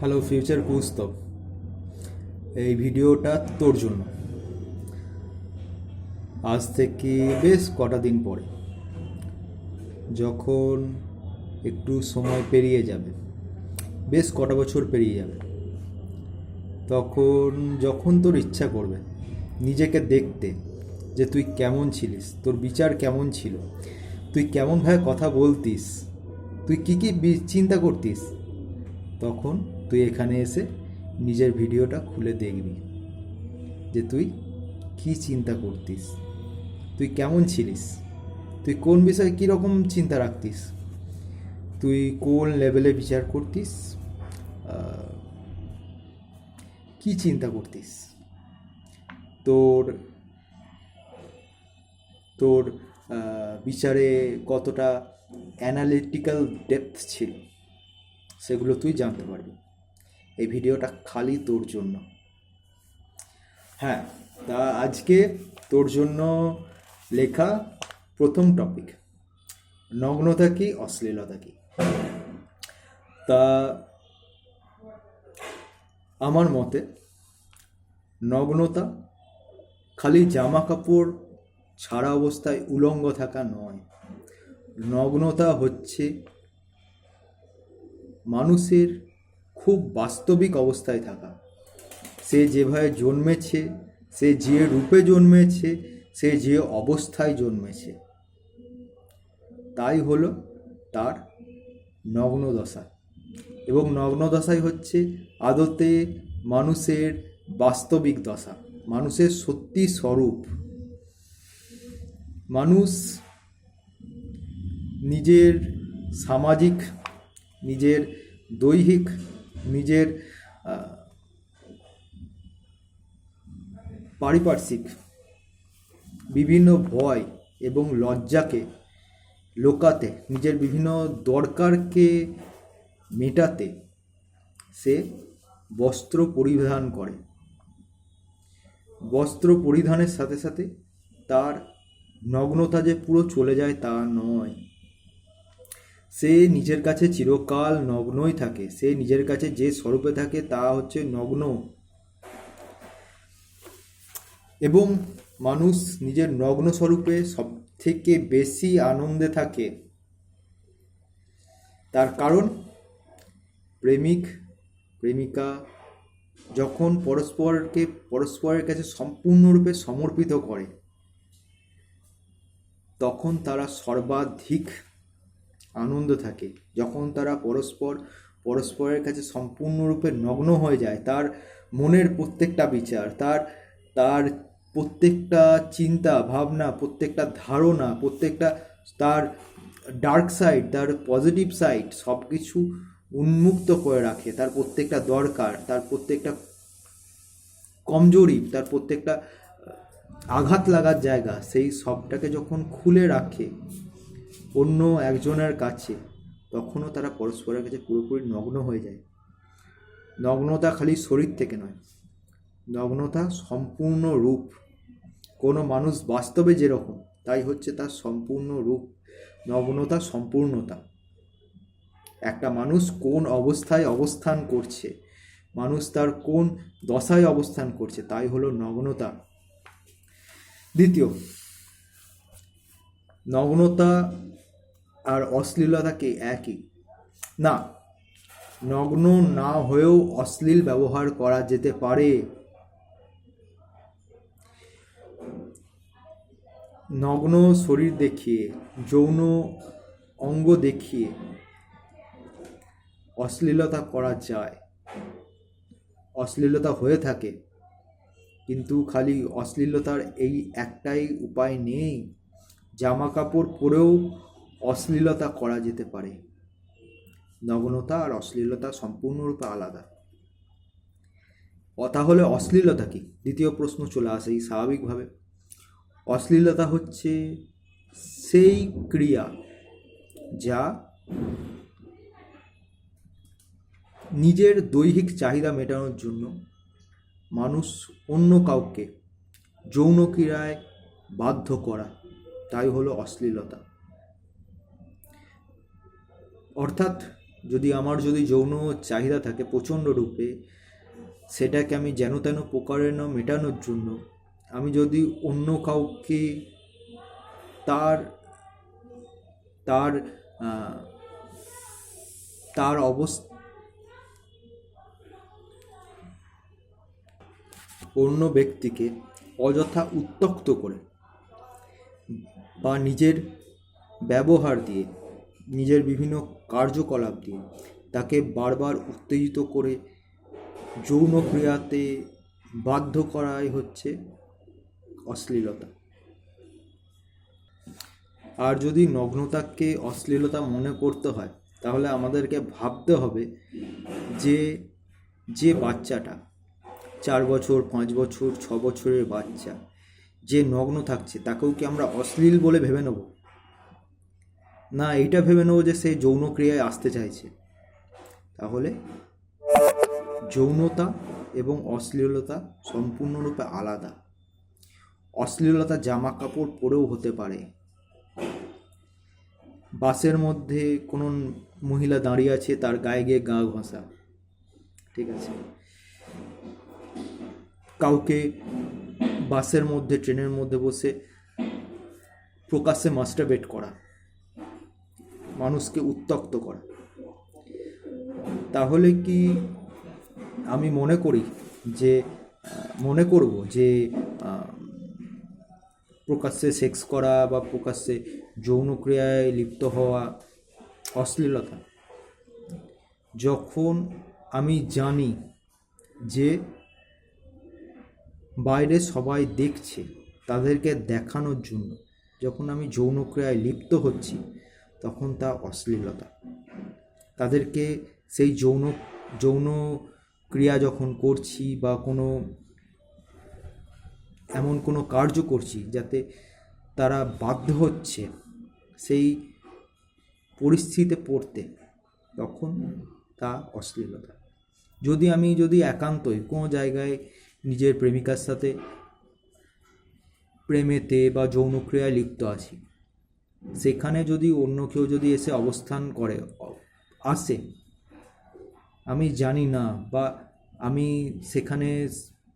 Hello future Kaustav, এই ভিডিওটা তোর জন্য। আজ থেকে বেশ কটা দিন পরে যখন একটু সময় পেরিয়ে যাবে, বেশ কটা বছর পেরিয়ে যাবে, তখন যখন তোর ইচ্ছা করবে নিজেকে দেখতে যে তুই কেমন ছিলিস, তোর বিচার কেমন ছিল, তুই কেমনভাবে কথা বলতিস, তুই কী কী চিন্তা করতিস, তখন তুই এখানে এসে নিজের ভিডিওটা খুলে দেখবি যে তুই কী চিন্তা করতিস, তুই কেমন ছিলিস, তুই কোন বিষয়ে কীরকম চিন্তা রাখতিস, তুই কোন লেভেলে বিচার করতিস, কী চিন্তা করতিস, তোর তোর বিচারে কতটা অ্যানালিটিক্যাল ডেপথ ছিল, সেগুলো তুই জানতে পারবি। এই ভিডিওটা খালি তোর জন্য। হ্যাঁ, তা আজকে তোর জন্য লেখা প্রথম টপিক, নগ্নতা কি অশ্লীলতা কি। তা আমার মতে নগ্নতা খালি জামা কাপড় ছাড়া অবস্থায় উলঙ্গ থাকা নয়। নগ্নতা হচ্ছে মানুষের খুব বাস্তবিক অবস্থায় থাকা। সে যেভাবে জন্মেছে, সে যে রূপে জন্মেছে, সে যে অবস্থায় জন্মেছে, তাই হলো তার নগ্নদশা। এবং নগ্নদশাই হচ্ছে আদতে মানুষের বাস্তবিক দশা, মানুষের সত্যি স্বরূপ। মানুষ নিজের সামাজিক, নিজের দৈহিক, নিজের পারিপার্শ্বিক বিভিন্ন ভয় এবং লজ্জাকে লোকাতে, নিজের বিভিন্ন দরকারকে মেটাতে সে বস্ত্র পরিধান করে। বস্ত্র পরিধানের সাথে সাথে তার নগ্নতা যে পুরো চলে যায় তা নয়, সে নিজের কাছে চিরকাল নগ্নই থাকে। সে নিজের কাছে যে স্বরূপে থাকে তা হচ্ছে নগ্ন। এবং মানুষ নিজের নগ্ন স্বরূপে সব থেকে বেশি আনন্দে থাকে। তার কারণ প্রেমিক প্রেমিকা যখন পরস্পরের কাছে সম্পূর্ণরূপে সমর্পিত করে, তখন তারা সর্বাধিক আনন্দ থাকে। যখন তারা পরস্পরের কাছে সম্পূর্ণরূপে নগ্ন হয়ে যায়, তার মনের প্রত্যেকটা বিচার, তার তার প্রত্যেকটা চিন্তা ভাবনা, প্রত্যেকটা ধারণা, প্রত্যেকটা তার ডার্ক সাইড, তার পজিটিভ সাইড সব কিছু উন্মুক্ত করে রাখে। তার প্রত্যেকটা দরকার, তার প্রত্যেকটা কমজোরি, তার প্রত্যেকটা আঘাত লাগার জায়গা, সেই সবটাকে যখন খুলে রাখে অন্য একজনের কাছে, তখনও তারা পরস্পরের কাছে পুরোপুরি নগ্ন হয়ে যায়। নগ্নতা খালি শরীর থেকে নয়, নগ্নতা সম্পূর্ণ রূপ। কোনো মানুষ বাস্তবে যেরকম, তাই হচ্ছে তার সম্পূর্ণ রূপ। নগ্নতা সম্পূর্ণতা। একটা মানুষ কোন অবস্থায় অবস্থান করছে, মানুষ তার কোন দশায় অবস্থান করছে, তাই হলো নগ্নতা। দ্বিতীয়, নগ্নতা আর অশ্লীলতা কি একই? না, নগ্ন না হয়েও অশ্লীল ব্যবহার করা যেতে পারে। নগ্ন শরীর দেখিয়ে, যৌন অঙ্গ দেখিয়ে অশ্লীলতা করা যায়, অশ্লীলতা হয়ে থাকে। কিন্তু খালি অশ্লীলতার এই একটাই উপায় নেই, জামা কাপড় পরেও অশ্লীলতা করা যেতে পারে। নগ্নতা আর অশ্লীলতা সম্পূর্ণরূপে আলাদা। তাহলে অশ্লীলতা কি? দ্বিতীয় প্রশ্ন চলে আসে স্বাভাবিকভাবে। অশ্লীলতা হচ্ছে সেই ক্রিয়া যা নিজের দৈহিক চাহিদা মেটানোর জন্য মানুষ অন্য কাউকে যৌন ক্রিয়ায় বাধ্য করা, তাই হলো অশ্লীলতা। অর্থাৎ যদি যৌন চাহিদা থাকে প্রচণ্ড রূপে, সেটাকে আমি যেন তেন প্রকারে না মেটানোর জন্য আমি যদি অন্য কাউকে তার তার তার অবস্থা অন্য ব্যক্তিকে অযথা উত্ত্যক্ত করে বা নিজের ব্যবহার দিয়ে, নিজের বিভিন্ন কার্যকলাপ দিয়ে তাকে বারবার উত্তেজিত করে যৌন ক্রিয়াতে বাধ্য করাই হচ্ছে অশ্লীলতা। আর যদি নগ্নতাকে অশ্লীলতা মনে করতে হয়, তাহলে আমাদেরকে ভাবতে হবে যে বাচ্চাটা 4 বছর, 5 বছর, 6 বছরের বাচ্চা যে নগ্ন থাকছে, তাকেও কি আমরা অশ্লীল বলে ভেবে নেব? না, এইটা ভেবে নেব যে সে যৌন ক্রিয়ায় আসতে চাইছে। তাহলে যৌনতা এবং অশ্লীলতা সম্পূর্ণরূপে আলাদা। অশ্লীলতা জামা কাপড় পরেও হতে পারে। বাসের মধ্যে কোনো মহিলা দাঁড়িয়ে আছে, তার গায়ে গিয়ে গা ঘষা, ঠিক আছে। কাউকে বাসের মধ্যে, ট্রেনের মধ্যে বসে প্রকাশ্যে মাস্টারবেট করা, মানুষকে উত্ত্যক্ত করা, তাহলে কি আমি মনে করব যে প্রকাশ্যে সেক্স করা বা প্রকাশ্যে যৌন ক্রিয়ায় লিপ্ত হওয়া অশ্লীলতা? যখন আমি জানি যে বাইরে সবাই দেখছে, তাদেরকে দেখানোর জন্য যখন আমি যৌন ক্রিয়ায় লিপ্ত হচ্ছি, তখন তা অশ্লীলতা। তাদেরকে সেই যৌন ক্রিয়া যখন করছি বা এমন কোনো কার্য করছি যাতে তারা বাধ্য হচ্ছে সেই পরিস্থিতিতে পড়তে, তখন তা অশ্লীলতা। যদি একান্তই কোনো জায়গায় নিজের প্রেমিকার সাথে প্রেমেতে বা যৌনক্রিয়ায় লিপ্ত আছি, সেখানে যদি অন্য কেউ যদি এসে অবস্থান আসে, আমি জানি না বা আমি সেখানে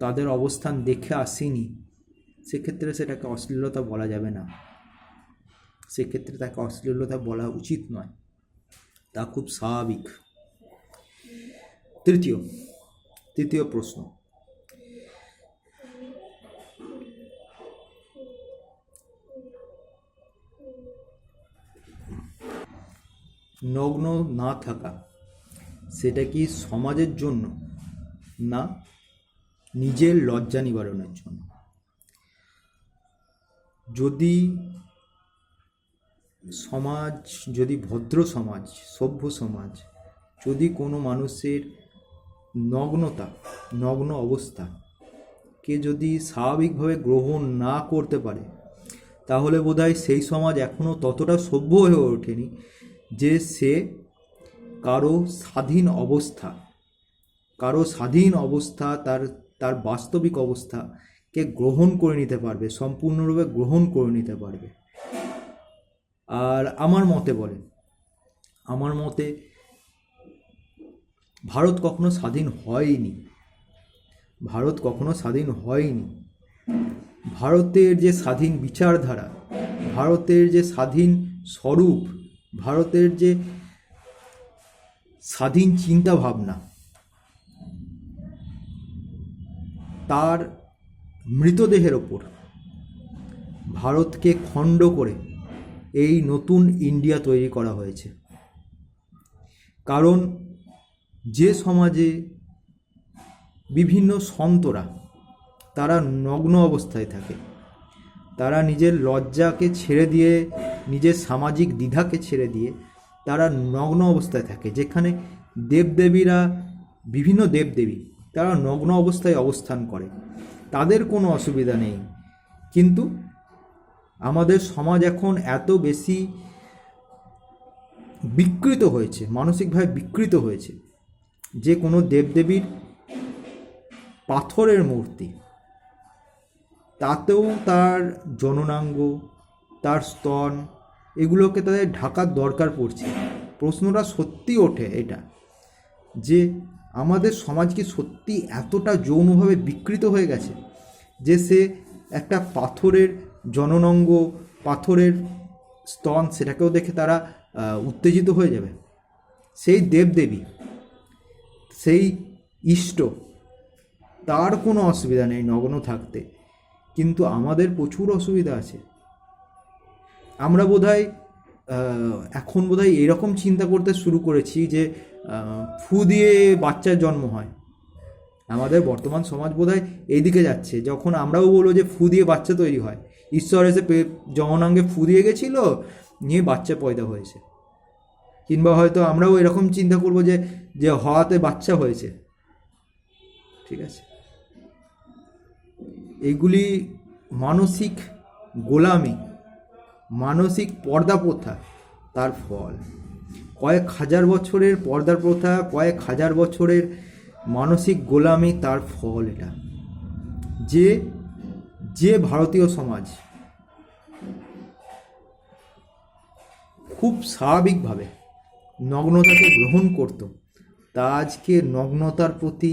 তাদের অবস্থান দেখে আসিনি, সেক্ষেত্রে সেটাকে অশ্লীলতা বলা যাবে না। সেক্ষেত্রে তাকে অশ্লীলতা বলা উচিত নয়, তা খুব স্বাভাবিক। তৃতীয় প্রশ্ন, নগ্ন না থাকা সেটা কি সমাজের জন্য না নিজের লজ্জা নিবারণের জন্য? যদি ভদ্র সমাজ, সভ্য সমাজ, যদি কোনো মানুষের নগ্ন অবস্থাকে যদি স্বাভাবিকভাবে গ্রহণ না করতে পারে, তাহলে বোধহয় সেই সমাজ এখনও ততটা সভ্য হয়ে ওঠেনি যে সে কারো স্বাধীন অবস্থা, তার বাস্তবিক অবস্থাকে গ্রহণ করে নিতে পারবে, সম্পূর্ণরূপে গ্রহণ করে নিতে পারবে। আর আমার মতে ভারত কখনো স্বাধীন হয়নি। ভারতের যে স্বাধীন বিচারধারা, ভারতের যে স্বাধীন স্বরূপ, ভারতের যে স্বাধীন চিন্তা ভাবনা, তার মৃতদেহের ওপর ভারতকে খণ্ড করে এই নতুন ইন্ডিয়া তৈরি করা হয়েছে। কারণ যে সমাজে বিভিন্ন সন্তরা তারা নগ্ন অবস্থায় থাকে, তারা নিজের লজ্জাকে ছেড়ে দিয়ে, নিজের সামাজিক দ্বিধাকে ছেড়ে দিয়ে তারা নগ্ন অবস্থায় থাকে, যেখানে বিভিন্ন দেবদেবী তারা নগ্ন অবস্থায় অবস্থান করে, তাদের কোনো অসুবিধা নেই। কিন্তু আমাদের সমাজ এখন এত বেশি বিকৃত হয়েছে, মানসিকভাবে বিকৃত হয়েছে, যে কোনো দেবদেবীর পাথরের মূর্তি, তাতেও তার জননাঙ্গ, তার স্তন, এগুলোকে তাদের ঢাকার দরকার প্রশ্নটা সত্যি ওঠে এটা, যে আমাদের সমাজ কি সত্যি এতটা যৌনভাবে বিকৃত হয়ে গেছে যে সে একটা পাথরের জননঙ্গ, পাথরের স্তন, সেটাকেও দেখে তারা উত্তেজিত হয়ে যাবে? সেই দেবদেবী, সেই ইষ্ট, তার কোনো অসুবিধা নেই নগ্ন থাকতে, কিন্তু আমাদের প্রচুর অসুবিধা আছে। আমরা বোধহয় এখন বোধহয় এরকম চিন্তা করতে শুরু করেছি যে ফু দিয়ে বাচ্চার জন্ম হয়। আমাদের বর্তমান সমাজ বোধহয় এইদিকে যাচ্ছে, যখন আমরাও বলবো যে ফু দিয়ে বাচ্চা তৈরি হয়, ঈশ্বর এসে জননাঙ্গে ফু দিয়ে গেছিল, নিয়ে বাচ্চা পয়দা হয়েছে। কিংবা হয়তো আমরাও এরকম চিন্তা করবো যে যে হওয়াতে বাচ্চা হয়েছে। ঠিক আছে, এগুলি মানসিক গোলামি, মানসিক পর্দা প্রথা, তার ফল। কয়েক হাজার বছরের পর্দার প্রথা, কয়েক হাজার বছরের মানসিক গোলামি, তার ফল এটা। যে যে ভারতীয় সমাজ খুব স্বাভাবিকভাবে নগ্নতাকে গ্রহণ করত, তা আজকে নগ্নতার প্রতি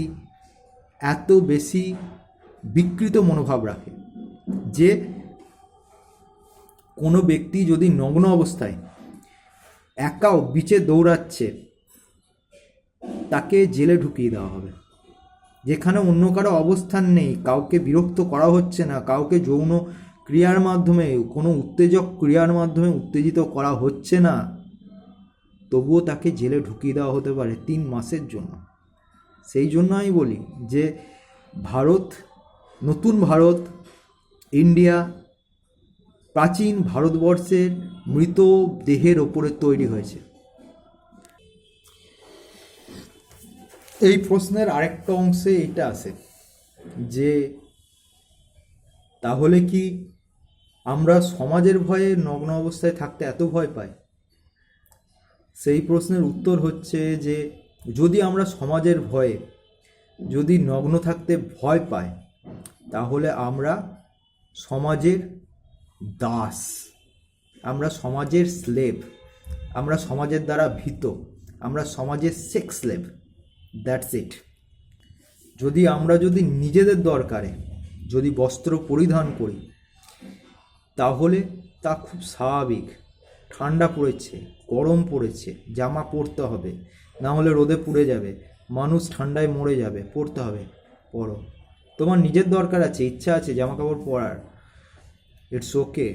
এত বেশি বিকৃত মনোভাব রাখে যে কোনো ব্যক্তি যদি নগ্ন অবস্থায় একাও বিচে দৌড়াচ্ছে, তাকে জেলে ঢুকিয়ে দেওয়া হবে। যেখানে অন্য কারো অবস্থান নেই, কাউকে বিরক্ত করা হচ্ছে না, কাউকে যৌন ক্রিয়ার মাধ্যমে, কোনো উত্তেজক ক্রিয়ার মাধ্যমে উত্তেজিত করা হচ্ছে না, তবুও তাকে জেলে ঢুকিয়ে দেওয়া হতে পারে 3 মাসের জন্য। সেই জন্য আমি বলি যে ভারত, নতুন ভারত, ইন্ডিয়া, প্রাচীন ভারতবর্ষের মৃত দেহের ওপরে তৈরি হয়েছে। এই প্রশ্নের আরেকটা অংশে এটা আসে যে তাহলে কি আমরা সমাজের ভয়ে নগ্ন অবস্থায় থাকতে এত ভয় পাই? সেই প্রশ্নের উত্তর হচ্ছে যে যদি আমরা সমাজের ভয়ে, যদি নগ্ন থাকতে ভয় পাই, তাহলে আমরা সমাজের দাস, আমরা সমাজের স্লেভ, আমরা সমাজের দ্বারা ভীত, আমরা সমাজের সেক্স স্লেভ। That's it. যদি নিজেদের দরকারে যদি বস্ত্র পরিধান করি, তাহলে তা খুব স্বাভাবিক। ঠান্ডা পড়েছে, গরম পড়েছে, জামা পরতে হবে, না হলে রোদে পুড়ে যাবে, মানুষ ঠান্ডায় মরে যাবে, পরতে হবে, পরো। তোমার নিজের দরকার আছে, ইচ্ছা আছে জামা কাপড় পরার, ইটস ওকে।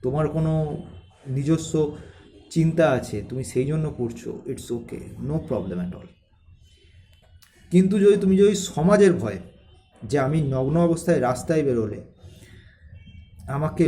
তোমার কোনো নিজস্ব চিন্তা আছে, তুমি সেই জন্য পড়ছো, it's okay, no problem at all. কিন্তু তুমি যদি সমাজের ভয়, যে আমি নগ্ন অবস্থায় রাস্তায় বেরোলে আমাকে